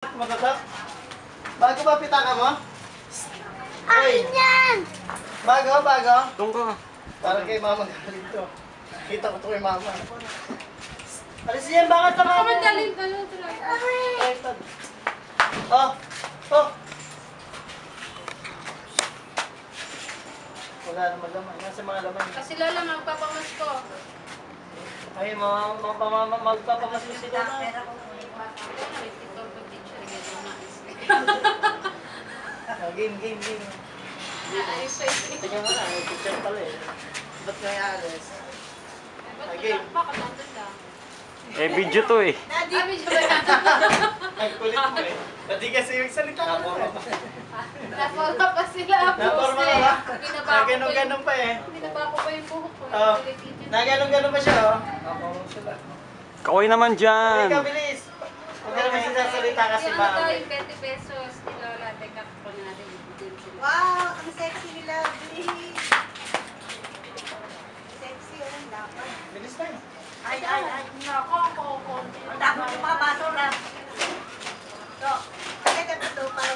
Matatak? Bago ba pitaka mo? Akin yan! Bago? Tungko. Parang kay mama galing to. Kita ko to kay mama. Alis yan, bakit naman? Kamadaling ano talaga. Oh! Wala naman laman. Nasa mga laman. Kasi lola, magpapamas ko. Ay, magpapamas mo sila na. Ito na, may tito ko teacher. Game. Naayos pa ito. Tingnan mo na, may picture pala eh. Ba't nga yung alis? Ba't baka nandun lang? Video to eh. Abi, joy. Ang kulit mo eh. Pati kasi yung salita ka mo. Naforma pa sila. Naporma ka ba? Binaba ko pa yung... Ganun pa eh. Binaba ko pa yung buhok ko. Oh. Naganon pa siya oh. Kaway naman Ay, dyan. kabilis. Huwag ka naman sinasalita kasi Yung ano daw, ba? yung 20 pesos. Ni Lola, teka, pag natin yung sila. Wow! Ang sexy ni Lovely! Sexy, walang dapat. Bilis na eh. Ay! Nako, ako. Ang dapat yung mga baso na. So, pakita ko ito para